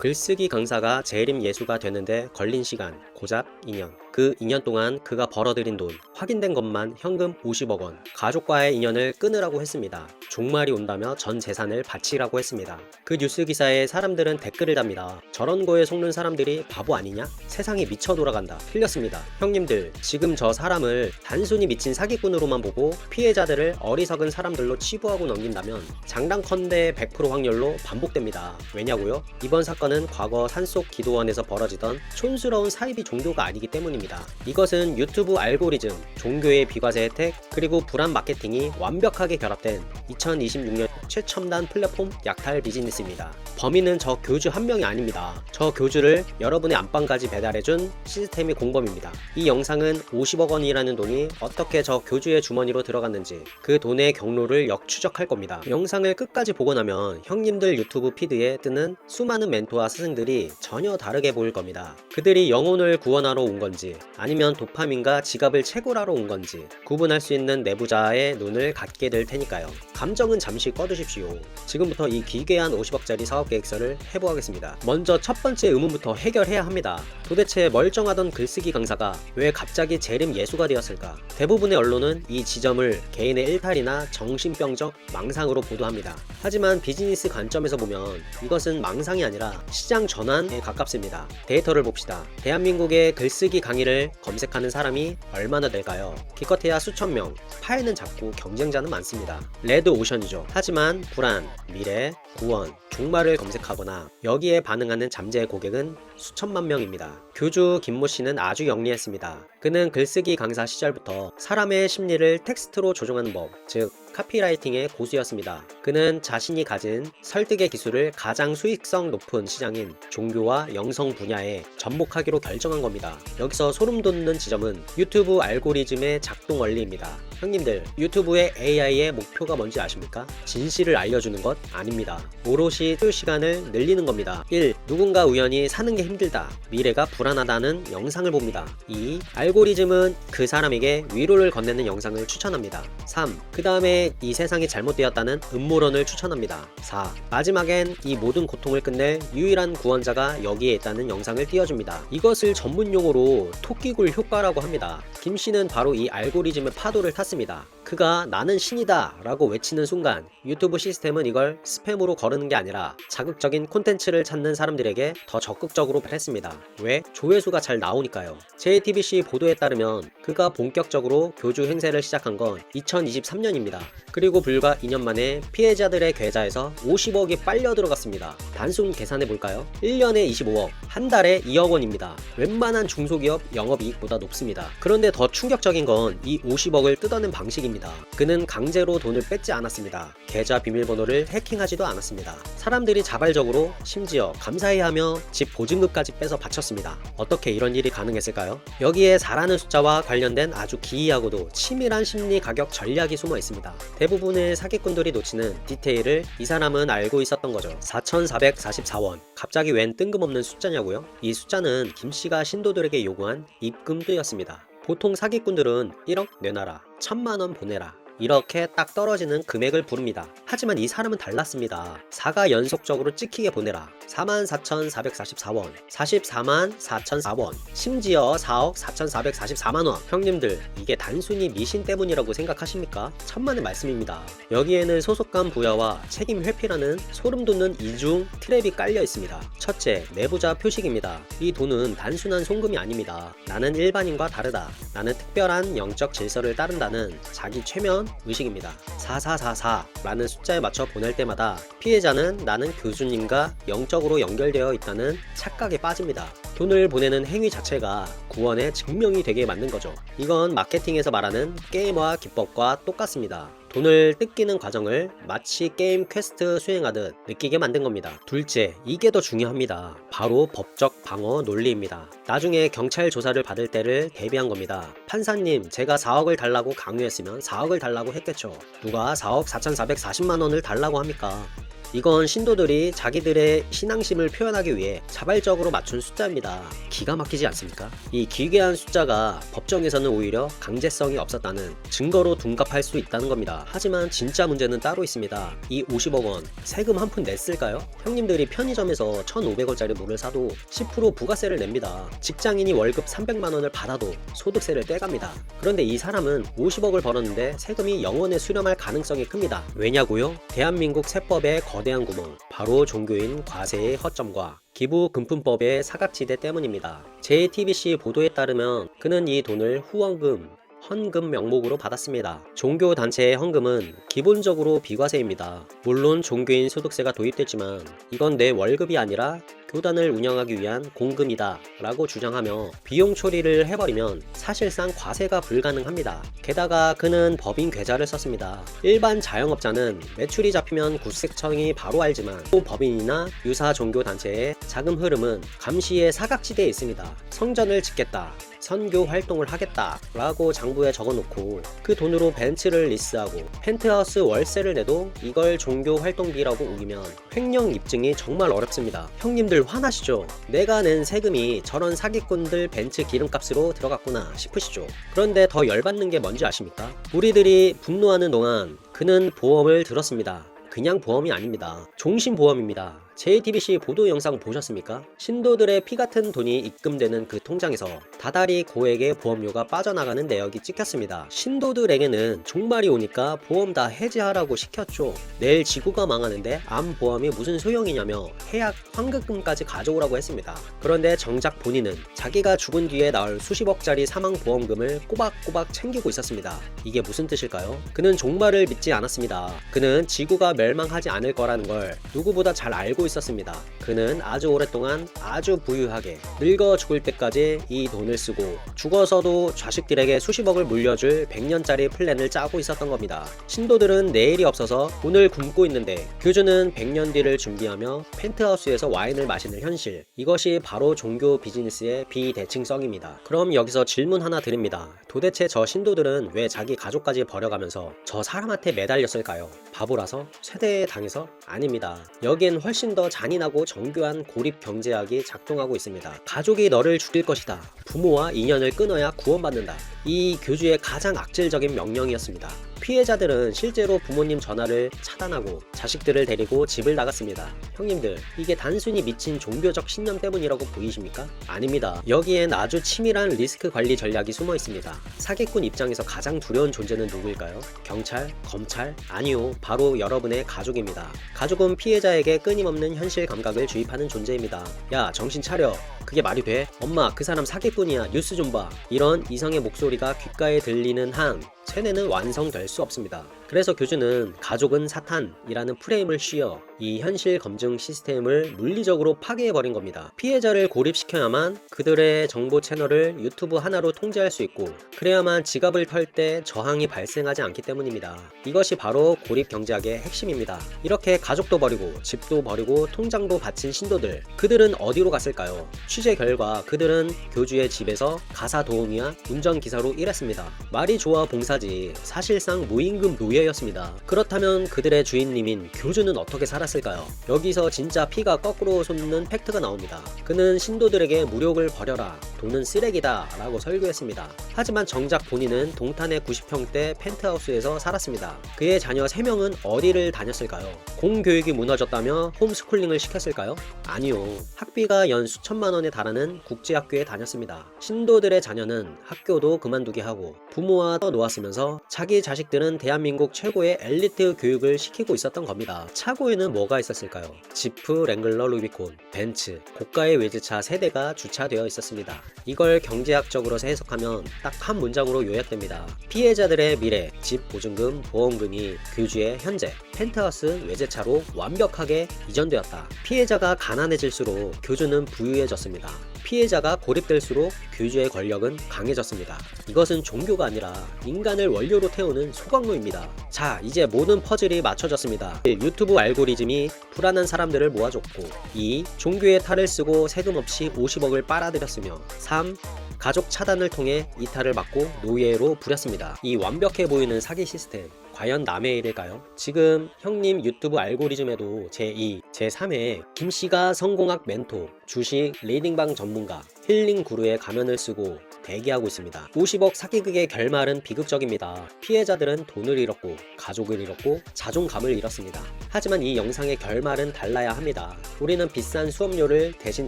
글쓰기 강사가 재림 예수가 되는데 걸린 시간 고작 2년. 그 2년 동안 그가 벌어들인 돈, 확인된 것만 현금 50억 원. 가족과의 인연을 끊으라고 했습니다. 종말이 온다며 전 재산을 바치라고 했습니다. 그 뉴스 기사에 사람들은 댓글을 답니다. 저런 거에 속는 사람들이 바보 아니냐? 세상이 미쳐 돌아간다. 틀렸습니다. 형님들, 지금 저 사람을 단순히 미친 사기꾼으로만 보고 피해자들을 어리석은 사람들로 치부하고 넘긴다면 장담컨대 100% 확률로 반복됩니다. 왜냐고요? 이번 사건은 과거 산속 기도원에서 벌어지던 촌스러운 사이비 종교가 아니기 때문입니다. 이것은 유튜브 알고리즘, 종교의 비과세 혜택, 그리고 불안 마케팅이 완벽하게 결합된 2026년 최첨단 플랫폼 약탈 비즈니스입니다. 범인은 저 교주 한 명이 아닙니다. 저 교주를 여러분의 안방까지 배달해준 시스템이 공범입니다. 이 영상은 50억 원이라는 돈이 어떻게 저 교주의 주머니로 들어갔는지 그 돈의 경로를 역추적할 겁니다. 영상을 끝까지 보고 나면 형님들 유튜브 피드에 뜨는 수많은 멘토와 스승들이 전혀 다르게 보일 겁니다. 그들이 영혼을 구원하러 온 건지 아니면 도파민과 지갑을 채굴하러 온 건지 구분할 수 있는 내부자의 눈을 갖게 될 테니까요. 감정은 잠시 꺼두십시오. 지금부터 이 기괴한 50억짜리 사업 계획서를 해보겠습니다. 먼저 첫 번째 의문부터 해결해야 합니다. 도대체 멀쩡하던 글쓰기 강사가 왜 갑자기 재림 예수가 되었을까? 대부분의 언론은 이 지점을 개인의 일탈이나 정신병적 망상으로 보도합니다. 하지만 비즈니스 관점에서 보면 이것은 망상이 아니라 시장 전환에 가깝습니다. 데이터를 봅시다. 대한민국의 글쓰기 강의를 검색하는 사람이 얼마나 될까요? 기껏해야 수천 명, 파일은 작고 경쟁자는 많습니다. 레드 오션이죠. 하지만 불안, 미래, 구원, 종말을 검색하거나 여기에 반응하는 잠재 고객은 수천만 명입니다. 교주 김모 씨는 아주 영리했습니다. 그는 글쓰기 강사 시절부터 사람의 심리를 텍스트로 조종하는 법, 즉 카피라이팅의 고수였습니다. 그는 자신이 가진 설득의 기술을 가장 수익성 높은 시장인 종교와 영성 분야에 접목하기로 결정한 겁니다. 여기서 소름 돋는 지점은 유튜브 알고리즘의 작동 원리입니다. 형님들, 유튜브의 AI의 목표가 뭔지 아십니까? 진실을 알려주는 것 아닙니다. 오롯이 소요 시간을 늘리는 겁니다. 1. 누군가 우연히 사는 게 힘들다, 미래가 불안하다는 영상을 봅니다. 2. 알고리즘은 그 사람에게 위로를 건네는 영상을 추천합니다. 3. 그 다음에 이 세상이 잘못되었다는 음모론을 추천합니다. 4. 마지막엔 이 모든 고통을 끝낼 유일한 구원자가 여기에 있다는 영상을 띄워줍니다. 이것을 전문용어로 토끼굴 효과라고 합니다. 김씨는 바로 이 알고리즘의 파도를 탔습니다. 그가 나는 신이다 라고 외치는 순간 유튜브 시스템은 이걸 스팸으로 거르는 게 아니라 자극적인 콘텐츠를 찾는 사람들에게 더 적극적으로 했습니다. 왜? 조회수가 잘 나오니까요. JTBC 보도에 따르면 그가 본격적으로 교주 행세를 시작한 건 2023년입니다. 그리고 불과 2년 만에 피해자들의 계좌에서 50억이 빨려 들어갔습니다. 단순 계산해 볼까요? 1년에 25억, 한 달에 2억 원입니다. 웬만한 중소기업 영업이익보다 높습니다. 그런데 더 충격적인 건 이 50억을 뜯어낸 방식입니다. 그는 강제로 돈을 뺏지 않았습니다. 계좌 비밀번호를 해킹하지도 않았습니다. 사람들이 자발적으로 심지어 감사해하며 집 보증금까지 빼서 바쳤습니다. 어떻게 이런 일이 가능했을까요? 여기에 4라는 숫자와 관련된 아주 기이하고도 치밀한 심리 가격 전략이 숨어 있습니다. 대부분의 사기꾼들이 놓치는 디테일을 이 사람은 알고 있었던 거죠. 4,444원. 갑자기 웬 뜬금없는 숫자냐고요? 이 숫자는 김씨가 신도들에게 요구한 입금도였습니다. 보통 사기꾼들은 1억 내놔라, 1,000만원 보내라, 이렇게 딱 떨어지는 금액을 부릅니다. 하지만 이 사람은 달랐습니다. 4가 연속적으로 찍히게 보내라. 44,444원, 444,004원, 심지어 4억 4,444만원. 형님들, 이게 단순히 미신 때문이라고 생각하십니까? 천만의 말씀입니다. 여기에는 소속감 부여와 책임 회피라는 소름돋는 이중 트랩이 깔려 있습니다. 첫째, 내부자 표식입니다. 이 돈은 단순한 송금이 아닙니다. 나는 일반인과 다르다, 나는 특별한 영적 질서를 따른다는 자기 최면 의식입니다. 4444라는 숫자에 맞춰 보낼 때마다 피해자는 나는 교수님과 영적으로 연결되어 있다는 착각에 빠집니다. 돈을 보내는 행위 자체가 구원의 증명이 되게 만든 거죠. 이건 마케팅에서 말하는 게임화 기법과 똑같습니다. 돈을 뜯기는 과정을 마치 게임 퀘스트 수행하듯 느끼게 만든 겁니다. 둘째, 이게 더 중요합니다. 바로 법적 방어 논리입니다. 나중에 경찰 조사를 받을 때를 대비한 겁니다. 판사님, 제가 4억을 달라고 강요했으면 4억을 달라고 했겠죠. 누가 4억 4,440만 원을 달라고 합니까? 이건 신도들이 자기들의 신앙심을 표현하기 위해 자발적으로 맞춘 숫자입니다. 기가 막히지 않습니까? 이 기괴한 숫자가 법정에서는 오히려 강제성이 없었다는 증거로 둔갑할 수 있다는 겁니다. 하지만 진짜 문제는 따로 있습니다. 이 50억 원 세금 한 푼 냈을까요? 형님들이 편의점에서 1,500원짜리 물을 사도 10% 부가세를 냅니다. 직장인이 월급 300만 원을 받아도 소득세를 떼갑니다. 그런데 이 사람은 50억을 벌었는데 세금이 0원에 수렴할 가능성이 큽니다. 왜냐고요? 대한민국 세법의 거대한 구멍, 바로 종교인 과세의 허점과 기부금품법의 사각지대 때문입니다. JTBC 보도에 따르면 그는 이 돈을 후원금, 헌금 명목으로 받았습니다. 종교단체의 헌금은 기본적으로 비과세입니다. 물론 종교인 소득세가 도입됐지만 이건 내 월급이 아니라 교단을 운영하기 위한 공금이다 라고 주장하며 비용 처리를 해버리면 사실상 과세가 불가능합니다. 게다가 그는 법인 계좌를 썼습니다. 일반 자영업자는 매출이 잡히면 국세청이 바로 알지만 또 법인이나 유사 종교단체의 자금 흐름은 감시의 사각지대에 있습니다. 성전을 짓겠다, 선교 활동을 하겠다 라고 장부에 적어놓고 그 돈으로 벤츠를 리스하고 펜트하우스 월세를 내도 이걸 종교 활동비라고 우기면 횡령 입증이 정말 어렵습니다. 형님들 화나시죠? 내가 낸 세금이 저런 사기꾼들 벤츠 기름값으로 들어갔구나 싶으시죠? 그런데 더 열받는 게 뭔지 아십니까? 우리들이 분노하는 동안 그는 보험을 들었습니다. 그냥 보험이 아닙니다. 종신보험입니다. JTBC 보도 영상 보셨습니까? 신도들의 피 같은 돈이 입금되는 그 통장에서 다달이 고액의 보험료가 빠져나가는 내역이 찍혔습니다. 신도들에게는 종말이 오니까 보험 다 해지하라고 시켰죠. 내일 지구가 망하는데 암보험이 무슨 소용이냐며 해약 환급금까지 가져오라고 했습니다. 그런데 정작 본인은 자기가 죽은 뒤에 나올 수십억짜리 사망보험금을 꼬박꼬박 챙기고 있었습니다. 이게 무슨 뜻일까요? 그는 종말을 믿지 않았습니다. 그는 지구가 멸망하지 않을 거라는 걸 누구보다 잘 알고 있었습니다. 그는 아주 오랫동안 아주 부유하게 늙어 죽을 때까지 이 돈을 쓰고 죽어서도 자식들에게 수십억을 물려줄 100년짜리 플랜을 짜고 있었던 겁니다. 신도들은 내일이 없어서 오늘 굶고 있는데 교주는 100년 뒤를 준비하며 펜트하우스에서 와인을 마시는 현실, 이것이 바로 종교 비즈니스의 비대칭성입니다. 그럼 여기서 질문 하나 드립니다. 도대체 저 신도들은 왜 자기 가족까지 버려가면서 저 사람한테 매달렸을까요? 바보라서? 세대에 당해서? 아닙니다. 여기엔 훨씬 더 잔인하고 정교한 고립 경제학이 작동하고 있습니다. 가족이 너를 죽일 것이다. 부모와 인연을 끊어야 구원받는다. 이 교주의 가장 악질적인 명령이었습니다. 피해자들은 실제로 부모님 전화를 차단하고 자식들을 데리고 집을 나갔습니다. 형님들, 이게 단순히 미친 종교적 신념 때문이라고 보이십니까? 아닙니다. 여기엔 아주 치밀한 리스크 관리 전략이 숨어 있습니다. 사기꾼 입장에서 가장 두려운 존재는 누구일까요? 경찰? 검찰? 아니요, 바로 여러분의 가족입니다. 가족은 피해자에게 끊임없는 현실 감각을 주입하는 존재입니다. 야, 정신 차려. 그게 말이 돼? 엄마, 그 사람 사기꾼이야. 뉴스 좀 봐. 이런 이성의 목소리가 귓가에 들리는 한 세뇌는 완성될 수 없습니다. 그래서 교주는 가족은 사탄이라는 프레임을 씌워 이 현실 검증 시스템을 물리적으로 파괴해버린 겁니다. 피해자를 고립시켜야만 그들의 정보 채널을 유튜브 하나로 통제할 수 있고 그래야만 지갑을 털 때 저항이 발생하지 않기 때문입니다. 이것이 바로 고립 경제학의 핵심입니다. 이렇게 가족도 버리고 집도 버리고 통장도 바친 신도들, 그들은 어디로 갔을까요? 취재 결과 그들은 교주의 집에서 가사 도우미와 운전기사로 일했습니다. 말이 좋아 봉사지 사실상 무임금 노예였습니다. 그렇다면 그들의 주인님인 교주는 어떻게 살았을까요? 여기서 진짜 피가 거꾸로 솟는 팩트가 나옵니다. 그는 신도들에게 무력을 버려라, 돈은 쓰레기다 라고 설교했습니다. 하지만 정작 본인은 동탄의 90평대 펜트하우스에서 살았습니다. 그의 자녀 3명은 어디를 다녔을까요? 공교육이 무너졌다며 홈스쿨링을 시켰을까요? 아니요. 학비가 연 수천만 원에 달하는 국제학교에 다녔습니다. 신도들의 자녀는 학교도 그만두게 하고 부모와 놓았으면서 자기 자식들은 대한민국 최고의 엘리트 교육을 시키고 있었던 겁니다. 차고에는 뭐가 있었을까요? 지프, 랭글러, 루비콘, 벤츠, 고가의 외제차 3대가 주차되어 있었습니다. 이걸 경제학적으로 해석하면 딱 한 문장으로 요약됩니다. 피해자들의 미래, 집 보증금, 보험금이 교주의 현재, 펜트하우스 외제차로 완벽하게 이전되었다. 피해자가 가난해질수록 교주는 부유해졌습니다. 피해자가 고립될수록 교주의 권력은 강해졌습니다. 이것은 종교가 아니라 인간을 원료로 태우는 소각로입니다. 자, 이제 모든 퍼즐이 맞춰졌습니다. 1. 유튜브 알고리즘이 불안한 사람들을 모아줬고 2. 종교의 탈을 쓰고 세금 없이 50억을 빨아들였으며 3. 가족 차단을 통해 이탈을 막고 노예로 부렸습니다. 이 완벽해 보이는 사기 시스템, 과연 남의 일일까요? 지금 형님 유튜브 알고리즘에도 제2, 제3회 김씨가 성공학 멘토, 주식 리딩방 전문가, 힐링 구루의 가면을 쓰고 대기하고 있습니다. 50억 사기극의 결말은 비극적입니다. 피해자들은 돈을 잃었고 가족을 잃었고 자존감을 잃었습니다. 하지만 이 영상의 결말은 달라야 합니다. 우리는 비싼 수업료를 대신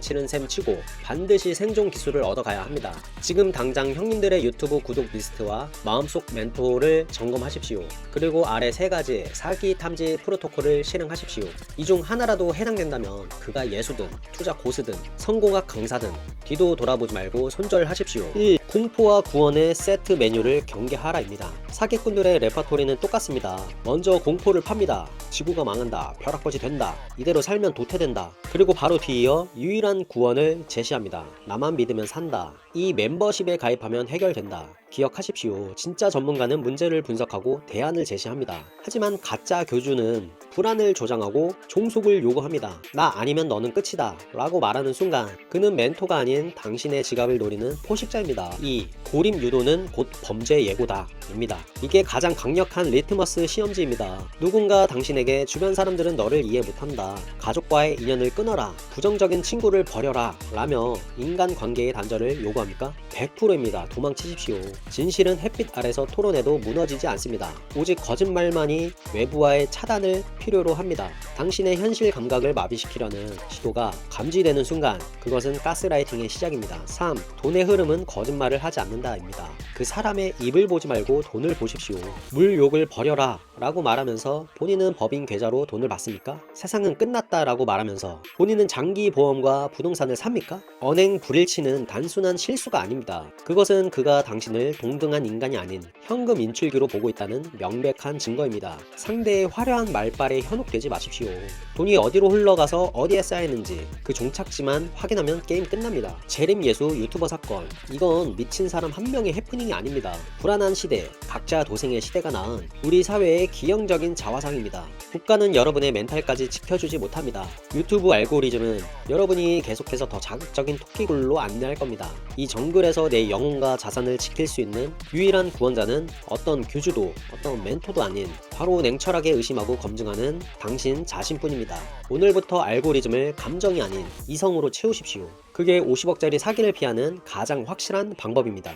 치른 셈 치고 반드시 생존 기술을 얻어가야 합니다. 지금 당장 형님들의 유튜브 구독 리스트와 마음속 멘토를 점검하십시오. 그리고 아래 3가지 사기 탐지 프로토콜을 실행하십시오. 이 중 하나라도 해당된다면 그가 예수든 투자 고수든 성공학 강사든 뒤도 돌아보지 말고 손절하십시오. 1. 공포와 구원의 세트 메뉴를 경계하라입니다. 사기꾼들의 레퍼토리는 똑같습니다. 먼저 공포를 팝니다. 지구가 망한다. 벼락거지 된다. 이대로 살면 도태된다. 그리고 바로 뒤이어 유일한 구원을 제시합니다. 나만 믿으면 산다. 이 멤버십에 가입하면 해결된다. 기억하십시오. 진짜 전문가는 문제를 분석하고 대안을 제시합니다. 하지만 가짜 교주는 불안을 조장하고 종속을 요구합니다. 나 아니면 너는 끝이다 라고 말하는 순간 그는 멘토가 아닌 당신의 지갑을 노리는 포식자입니다. 2. 고립 유도는 곧 범죄 예고다 입니다. 이게 가장 강력한 리트머스 시험지입니다. 누군가 당신에게 주변 사람들은 너를 이해 못한다, 가족과의 인연을 끊어라, 부정적인 친구를 버려라 라며 인간관계의 단절을 요구합니까? 100%입니다. 도망치십시오. 진실은 햇빛 아래서 토론해도 무너지지 않습니다. 오직 거짓말만이 외부와의 차단을 필요로 합니다. 당신의 현실 감각을 마비시키려는 시도가 감지되는 순간 그것은 가스라이팅의 시작입니다. 3. 돈의 흐름은 거짓말을 하지 않는다입니다. 그 사람의 입을 보지 말고 돈을 보십시오. 물욕을 버려라 라고 말하면서 본인은 법인 계좌로 돈을 받습니까? 세상은 끝났다 라고 말하면서 본인은 장기 보험과 부동산을 삽니까? 언행 불일치는 단순한 실수가 아닙니다. 그것은 그가 당신을 동등한 인간이 아닌 현금 인출기로 보고 있다는 명백한 증거입니다. 상대의 화려한 말빨에 현혹되지 마십시오. 돈이 어디로 흘러가서 어디에 쌓이는지 그 종착지만 확인하면 게임 끝납니다. 재림 예수 유튜버 사건, 이건 미친 사람 한 명의 해프닝이 아닙니다. 불안한 시대, 각자 도생의 시대가 낳은 우리 사회의 기형적인 자화상입니다. 국가는 여러분의 멘탈까지 지켜주지 못합니다. 유튜브 알고리즘은 여러분이 계속해서 더 자극적인 토끼굴로 안내할 겁니다. 이 정글에서 내 영혼과 자산을 지킬 수 있는 유일한 구원자는 어떤 교주도 어떤 멘토도 아닌 바로 냉철하게 의심하고 검증하는 당신 자신뿐입니다. 오늘부터 알고리즘을 감정이 아닌 이성으로 채우십시오. 그게 50억짜리 사기를 피하는 가장 확실한 방법입니다.